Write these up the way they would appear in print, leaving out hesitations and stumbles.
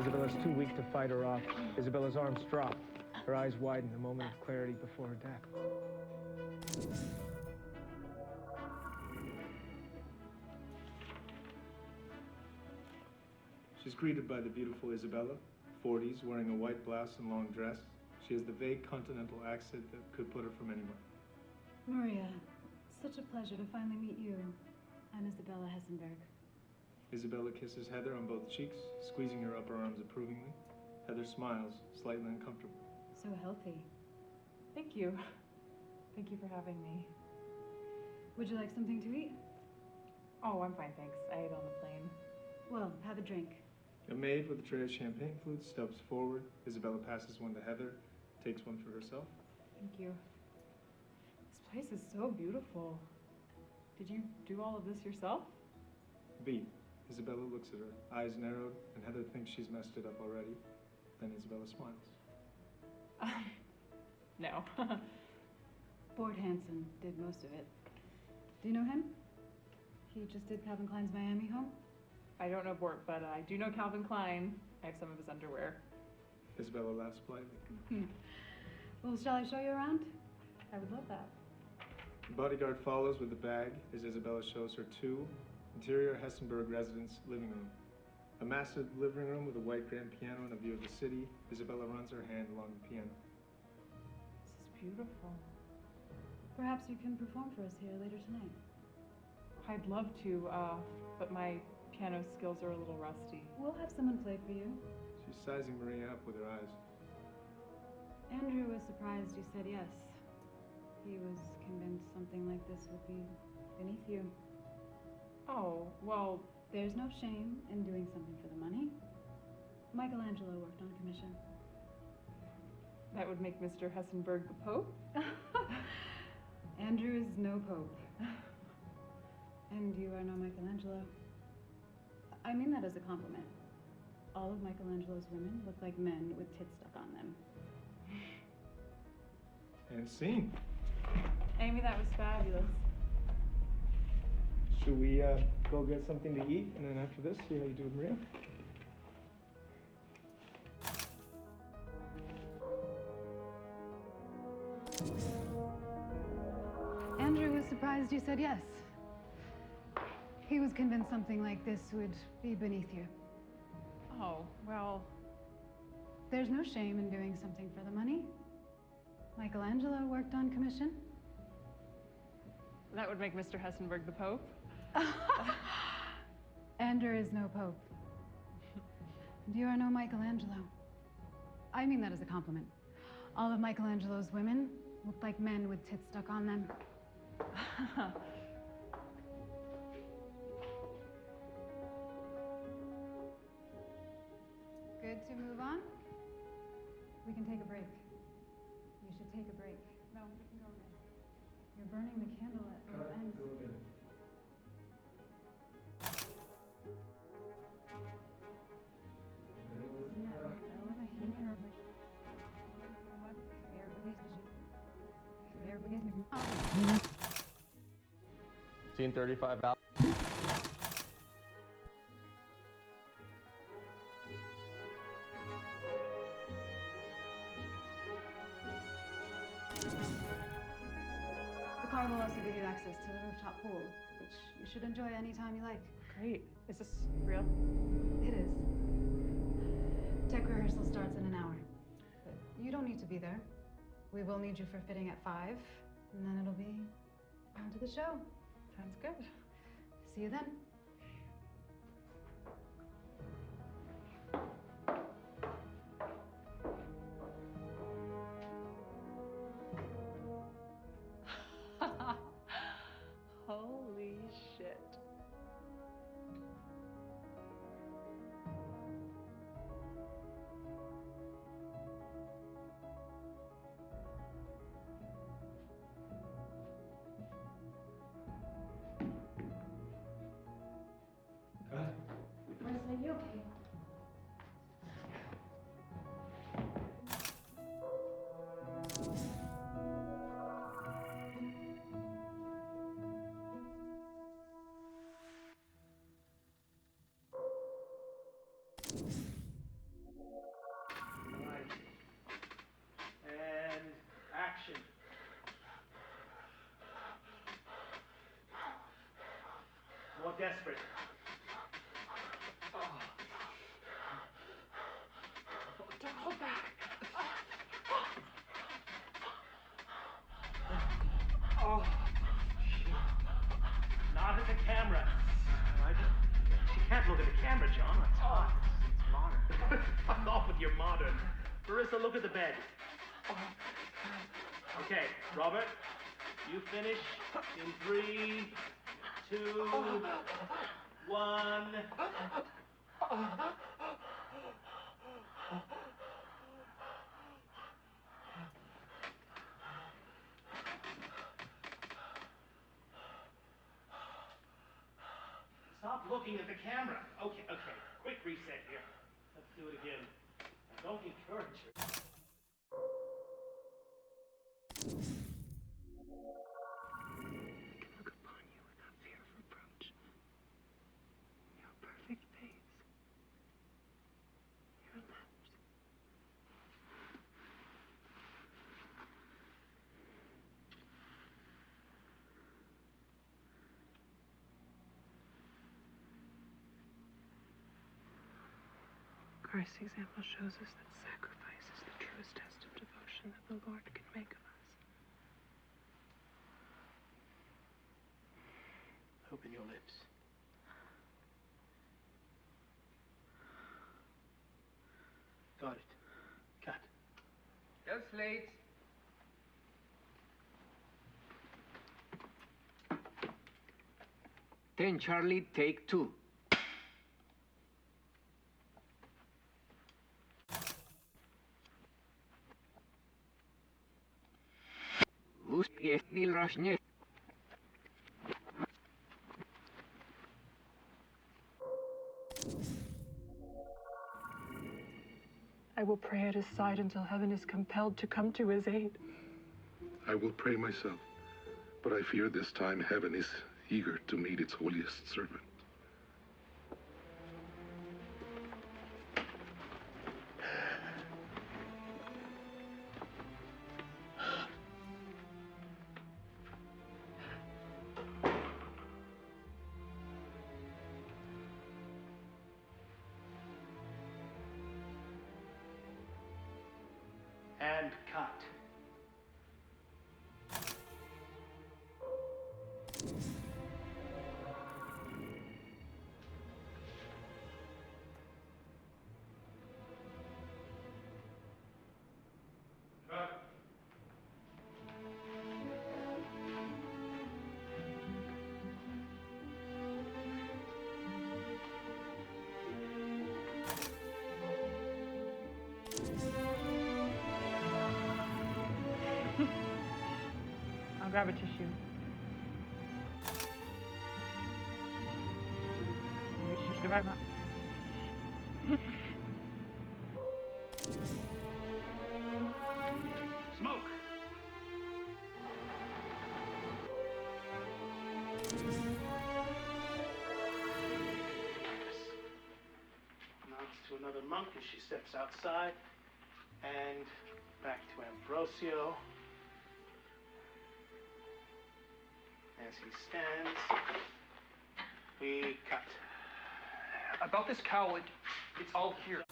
Isabella's too weak to fight her off. Isabella's arms drop. Her eyes widen, a moment of clarity before her death. She's greeted by the beautiful Isabella, 40s, wearing a white blouse and long dress. She has the vague continental accent that could put her from anywhere. Maria, such a pleasure to finally meet you. I'm Isabella Hessenberg. Isabella kisses Heather on both cheeks, squeezing her upper arms approvingly. Heather smiles, slightly uncomfortable. So healthy. Thank you. Thank you for having me. Would you like something to eat? Oh, I'm fine, thanks. I ate on the plane. Well, have a drink. A maid with a tray of champagne flutes steps forward. Isabella passes one to Heather, takes one for herself. Thank you. This place is so beautiful. Did you do all of this yourself? Beat. Isabella looks at her, eyes narrowed, and Heather thinks she's messed it up already. Then Isabella smiles. No. Bort Hansen did most of it. Do you know him? He just did Calvin Klein's Miami home. I don't know Bort, but I do know Calvin Klein. I have some of his underwear. Isabella laughs politely. Well, shall I show you around? I would love that. The bodyguard follows with the bag as Isabella shows her two interior Hessenberg residence living room. A massive living room with a white grand piano and a view of the city. Isabella runs her hand along the piano. This is beautiful. Perhaps you can perform for us here later tonight. I'd love to, but my piano skills are a little rusty. We'll have someone play for you. She's sizing Maria up with her eyes. Andrew was surprised you said yes. He was convinced something like this would be beneath you. Oh, well, There's no shame in doing something for the money. Michelangelo worked on commission. that would make Mr. Hessenberg the Pope? Andrew is no pope. And you are no Michelangelo. I mean that as a compliment. All of Michelangelo's women look like men with tits stuck on them. And scene. Amy, that was fabulous. Should we go get something to eat, and then after this, see how you do with Maria? Andrew was surprised you said yes. He was convinced something like this would be beneath you. Oh, well, There's no shame in doing something for the money. Michelangelo worked on commission. that would make Mr. Hessenberg the Pope? Andrew is no pope. And you are no Michelangelo. I mean that as a compliment. All of Michelangelo's women look like men with tits stuck on them. Good to move on? We can take a break. You should take a break. No, we can go again. You're burning the candle at both ends. Scene 35 out. The car will also give you access to the rooftop pool, which you should enjoy anytime you like. Great. Is this real? It is. Tech rehearsal starts in an hour. But you don't need to be there. We will need you for fitting at 5, and then it'll be on to the show. Sounds good. See you then. Holy shit. Wesley, you okay? How desperate. Don't hold back. Oh, not at the camera. She can't look at the camera, John. It's hot. It's modern. Fuck off with your modern. Marissa, look at the bed. Okay, Robert, you finish in 3, 2, 1. Stop looking at the camera. Okay, quick reset here. Let's do it again. Don't encourage her. Look upon you without fear of reproach. Your perfect face. Your lips. Christ's example shows us that sacrifice is the truest test of devotion that the Lord can make of us. Open your lips. Got it. Cut. Just late. Ten Charlie, take 2. Uspiech rośnie. I will pray at his side until heaven is compelled to come to his aid. I will pray myself, but I fear this time heaven is eager to meet its holiest servant. And cut. I'll grab a tissue. Smoke. Nods to another monk as she steps outside, and back to Ambrosio as he stands. We cut. About this cow, it's all here.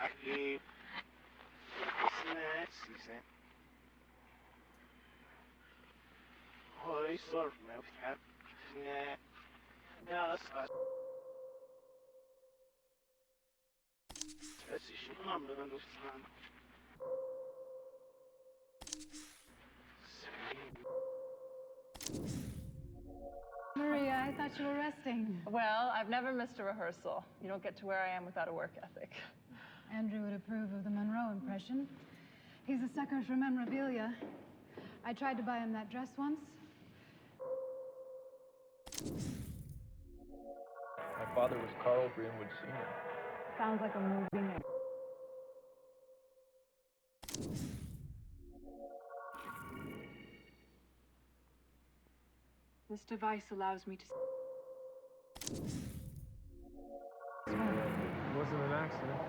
Aquí. Snacks, dice. Hoy solo me voy a snack. Yes, es ist schon am understand. Maria, I thought you were resting. Well, I've never missed a rehearsal. You don't get to where I am without a work ethic. Andrew would approve of the Monroe impression. He's a sucker for memorabilia. I tried to buy him that dress once. My father was Carl Greenwood Sr. Sounds like a movie name. This device allows me to... It wasn't an accident.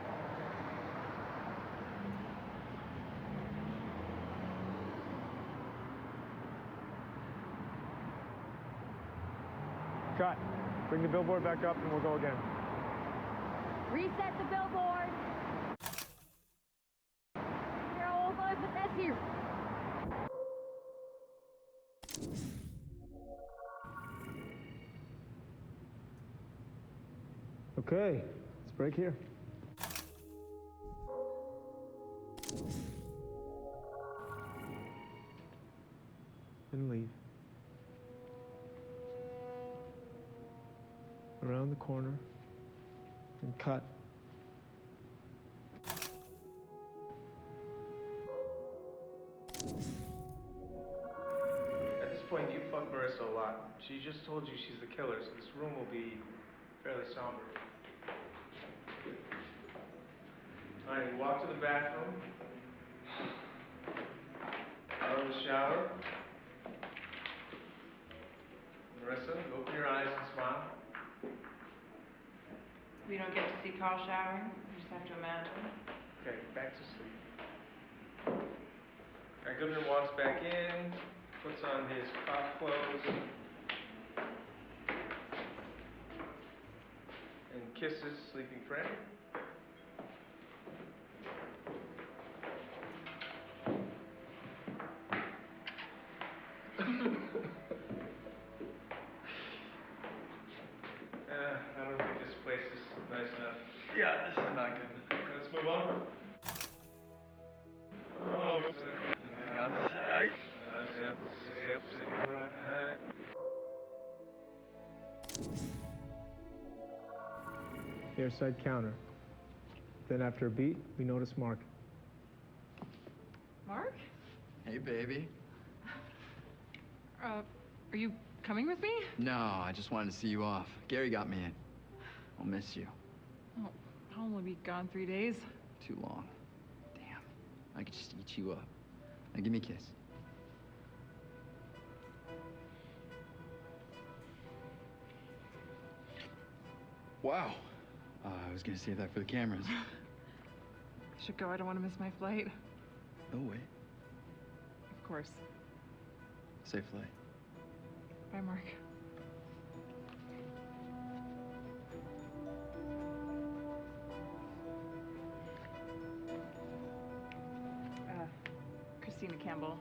Cut. Bring the billboard back up and we'll go again. Reset the billboard. Here, old boy, put that here. Okay, let's break here. And leave. Around the corner and cut. At this point, you fucked Marissa a lot. She just told you she's the killer, so this room will be fairly somber. All right, you walk to the bathroom. Go in the shower. Marissa, open your eyes and smile. We don't get to see Carl showering. We just have to imagine. Okay, back to sleep. All right, Goodman walks back in, puts on his cop clothes, and kisses sleeping friend. I don't think this place is nice enough. Yeah, this is not good. Let's move on. Oh, Outside. Airside counter. Then after a beat, we notice Mark. Mark? Hey, baby. Are you coming with me? No, I just wanted to see you off. Gary got me in. I'll miss you. Oh, I'll only be gone 3 days. Too long. Damn. I could just eat you up. Now give me a kiss. Wow. I was gonna save that for the cameras. I should go. I don't want to miss my flight. No way. Of course. Safe flight. Bye, Mark. Christina Campbell.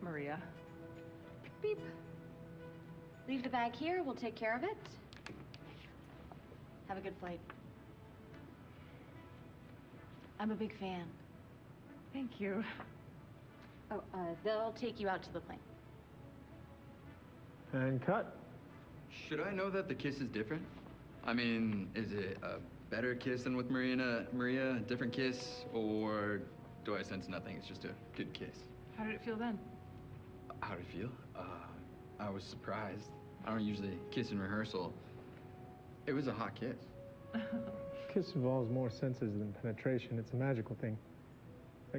Maria. Beep. Leave the bag here. We'll take care of it. Have a good flight. I'm a big fan. Thank you. Oh, they'll take you out to the plane. And cut. Should I know that the kiss is different? I mean, is it a better kiss than with Maria, a different kiss, or do I sense nothing? It's just a good kiss. How did it feel then? How did it feel? I was surprised. I don't usually kiss in rehearsal. It was a hot kiss. Kiss involves more senses than penetration. It's a magical thing.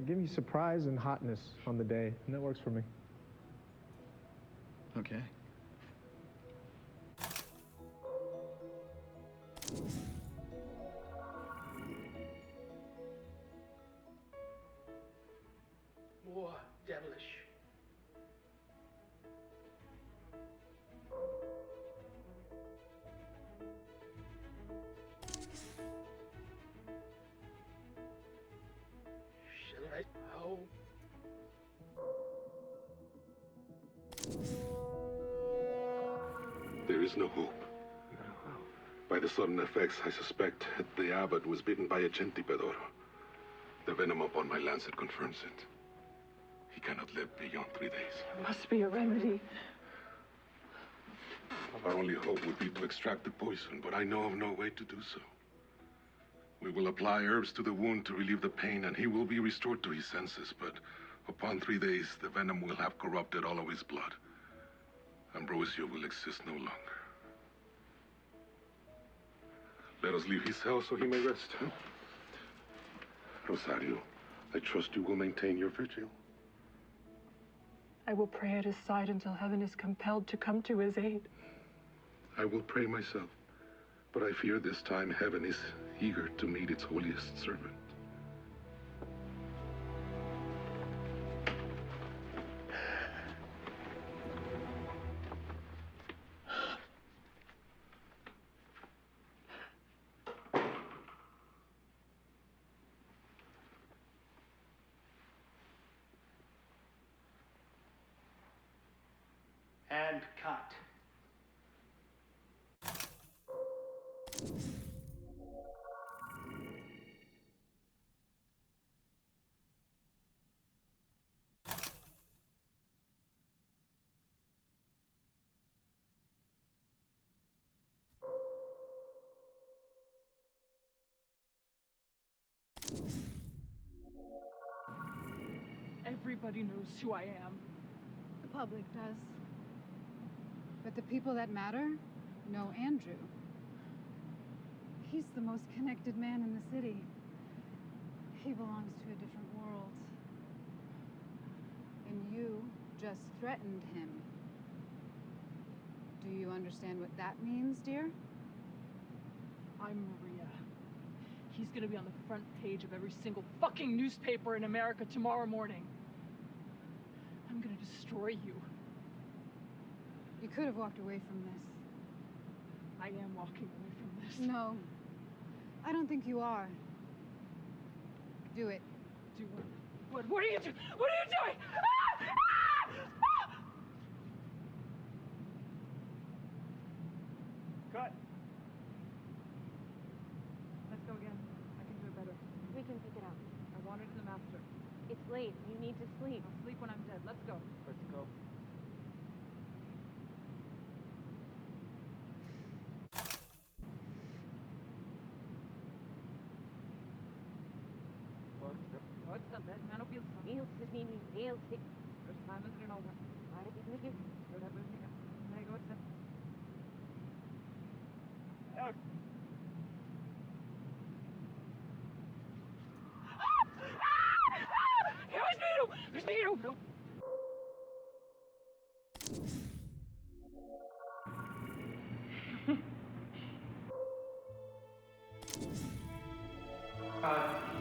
Give me surprise and hotness on the day, and that works for me. Okay. More devilish. Shall I? Oh. There is no hope. By the sudden effects, I suspect the abbot was bitten by a centipedor. The venom upon my lancet confirms it. He cannot live beyond 3 days. There must be a remedy. Our only hope would be to extract the poison, but I know of no way to do so. We will apply herbs to the wound to relieve the pain, and he will be restored to his senses, but upon 3 days, the venom will have corrupted all of his blood. Ambrosio will exist no longer. Let us leave his cell so he may rest. Huh? Rosario, I trust you will maintain your vigil. I will pray at his side until heaven is compelled to come to his aid. I will pray myself, but I fear this time heaven is eager to meet its holiest servant. And cut. Everybody knows who I am. The public does. But the people that matter know Andrew. He's the most connected man in the city. He belongs to a different world. And you just threatened him. Do you understand what that means, dear? I'm Maria. He's gonna be on the front page of every single fucking newspaper in America tomorrow morning. I'm gonna destroy you. You could have walked away from this. I am walking away from this. No. I don't think you are. Do it. Do what? What are you doing? What are you doing? Ah! Ah! Ah! Cut. Let's go again. I can do it better. We can pick it up. I wanted the master. It's late. You need to sleep. I'll sleep when I'm dead. Let's go. Let's go. What's the bed? Man, will Real sleep. There's time isn't it over? Good, everything. There you go. It's No.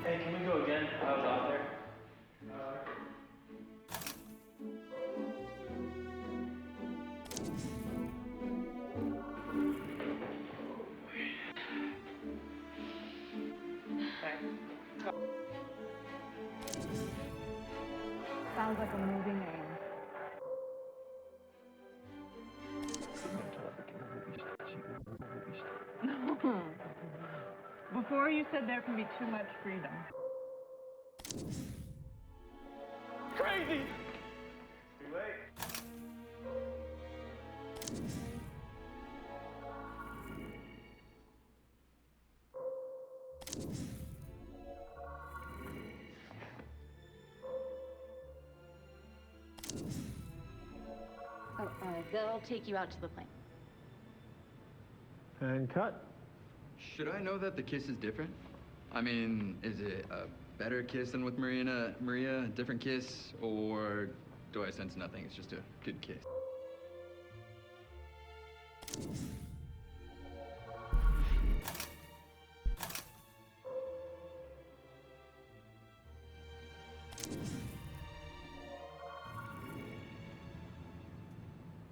Hey, can we go again? I was out there. Sounds like a movie name. Before you said there can be too much freedom. Crazy! It's too late. They'll take you out to the plane. And cut. Should I know that the kiss is different? I mean, is it a better kiss than with Maria, a different kiss, or do I sense nothing? It's just a good kiss.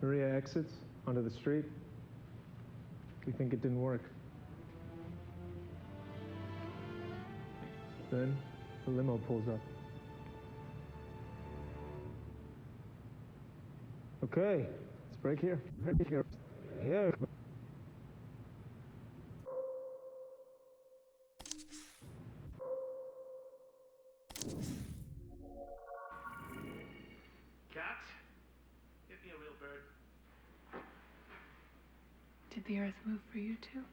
Maria exits onto the street. We think it didn't work. Then the limo pulls up. Okay, let's break here. Break here. Yeah. Cat, get me a real bird. Did the earth move for you too?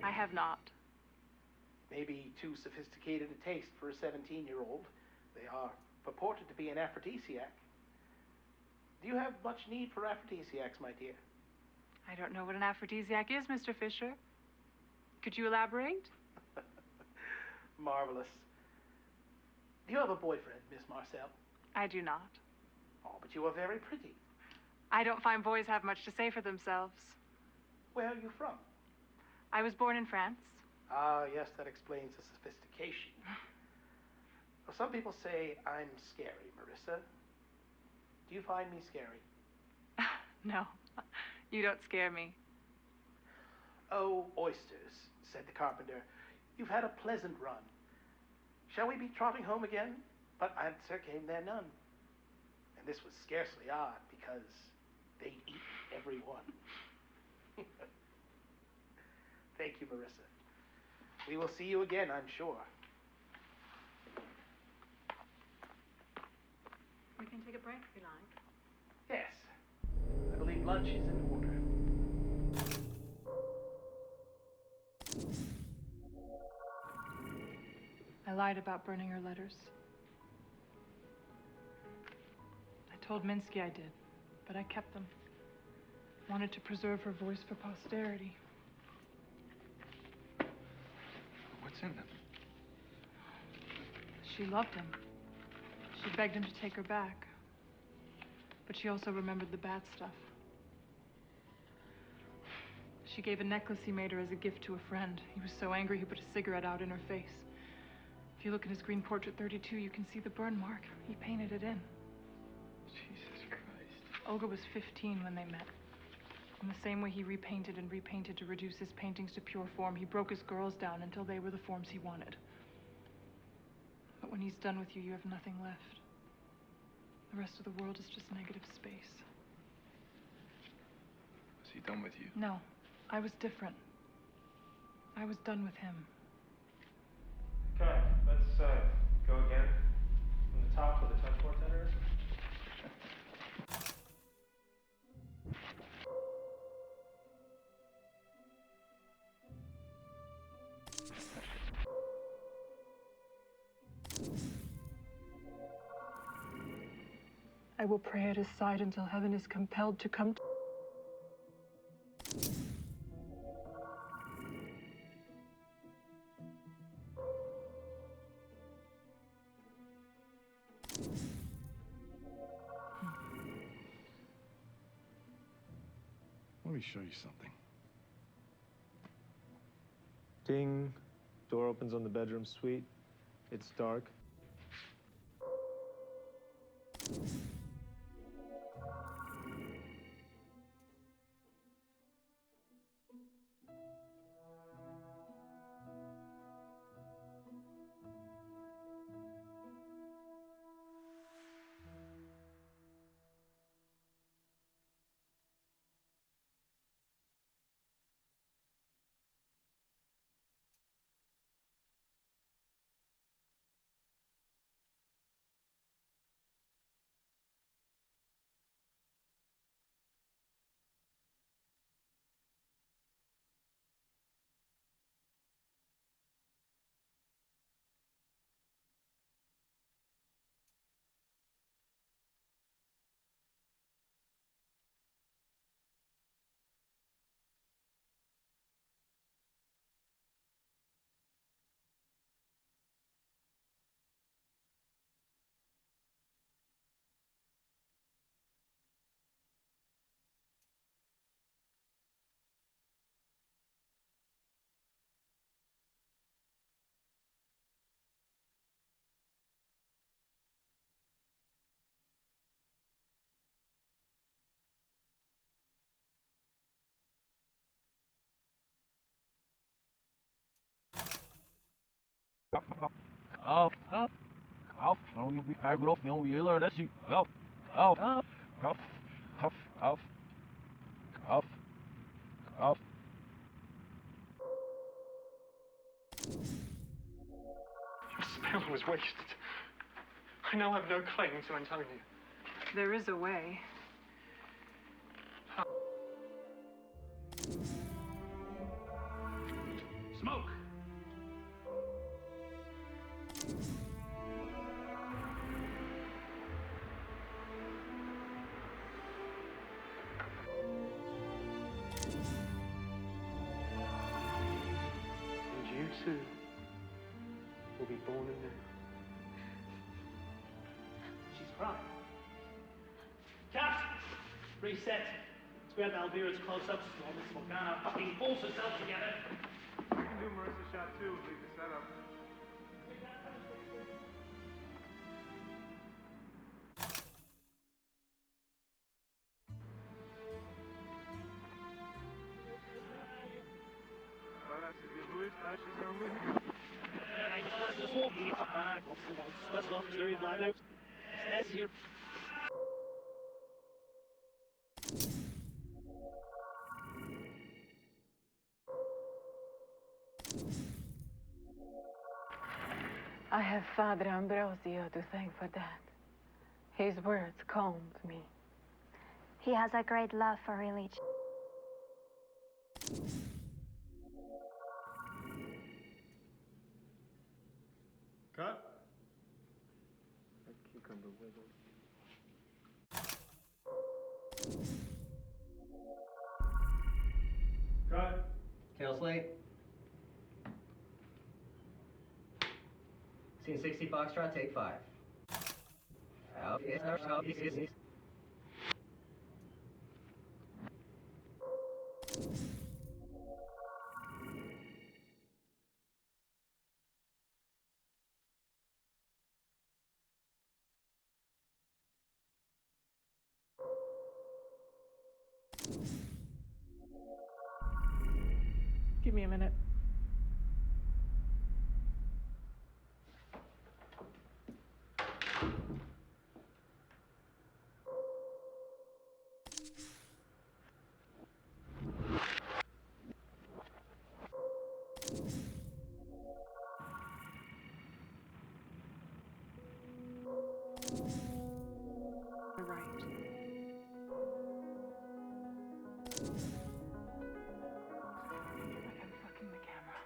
I have not. Maybe too sophisticated a taste for a 17-year-old. They are purported to be an aphrodisiac. Do you have much need for aphrodisiacs, my dear? I don't know what an aphrodisiac is, Mr. Fisher. Could you elaborate? Marvelous. Do you have a boyfriend, Miss Marcel? I do not. Oh, but you are very pretty. I don't find boys have much to say for themselves. Where are you from? I was born in France. Ah, yes, that explains the sophistication. Well, some people say I'm scary, Marissa. Do you find me scary? No, you don't scare me. Oh, oysters, said the carpenter. You've had a pleasant run. Shall we be trotting home again? But answer came there none. And this was scarcely odd, because they'd eaten every one. Thank you, Marissa. We will see you again, I'm sure. We can take a break if you like. Yes. I believe lunch is in order. I lied about burning her letters. I told Minsky I did, but I kept them. Wanted to preserve her voice for posterity. What's in them? She loved him. She begged him to take her back. But she also remembered the bad stuff. She gave a necklace he made her as a gift to a friend. He was so angry he put a cigarette out in her face. If you look in his green portrait 32, you can see the burn mark. He painted it in. Jesus Christ. Olga was 15 when they met. In the same way he repainted and repainted to reduce his paintings to pure form, he broke his girls down until they were the forms he wanted. But when he's done with you, you have nothing left. The rest of the world is just negative space. Is he done with you? No, I was different. I was done with him. Okay, let's go again from the top where the touch bar center is. I will pray at his side until heaven is compelled to come to... Let me show you something. Ding. Door opens on the bedroom suite. It's dark. Não me carregou, não me learn that you. Off. Your spell was wasted. I now have no claim to Antonia. There is a way. Smoke! And you too will be born anew. She's crying. Cut! Reset. Square Malvira's close-ups. While Miss Morgana fucking pulls herself together. We can do Marissa shot 2 and leave the setup. Voilà, c'est des Russes, là, chez un I have Father Ambrosio to thank for that. His words calmed me. He has a great love for religion. Cut. That cucumber wiggled. Cut. Tail slate. Scene 60 Foxtrot, take 5. Out. Give me a minute. You're right. Like I'm fucking the camera.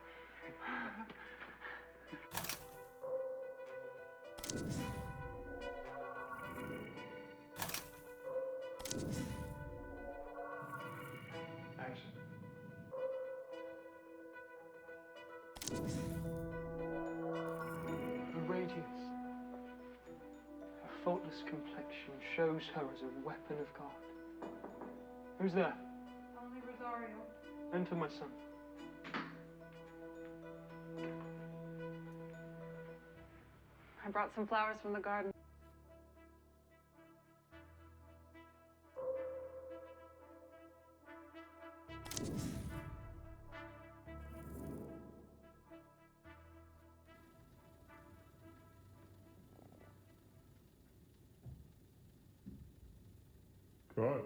Action. Her radiance, her faultless complexion shows her as a weapon of God. Who's there? Only Rosario. Enter, my son. I brought some flowers from the garden. Cut.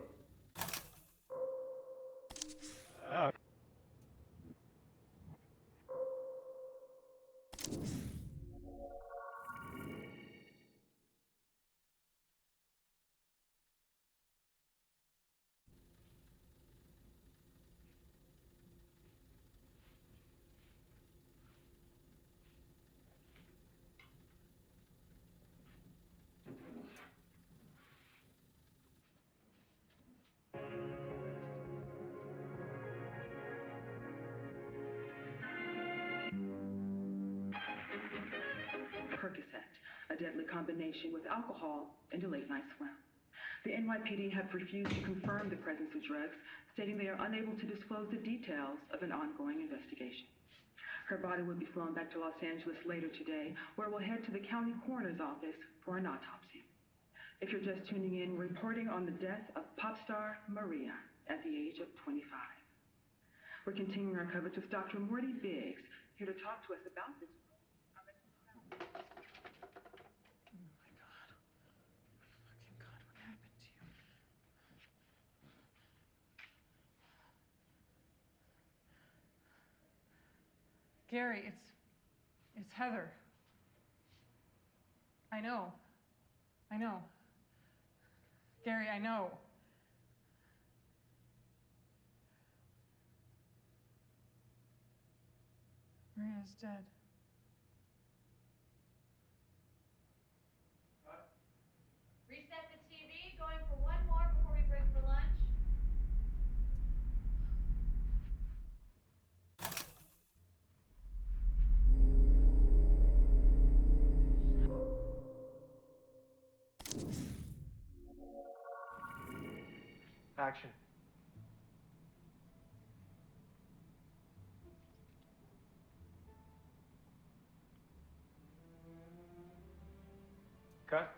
Percocet, a deadly combination with alcohol and a late night swim. The NYPD have refused to confirm the presence of drugs, stating they are unable to disclose the details of an ongoing investigation. Her body will be flown back to Los Angeles later today, where we'll head to the county coroner's office for an autopsy. If you're just tuning in, we're reporting on the death of pop star Maria at the age of 25. We're continuing our coverage with Dr. Morty Biggs, here to talk to us about this. Gary, it's Heather. I know. Gary, I know. Maria's dead. Reset the TV, going for one more before we break for lunch. Action. Cut.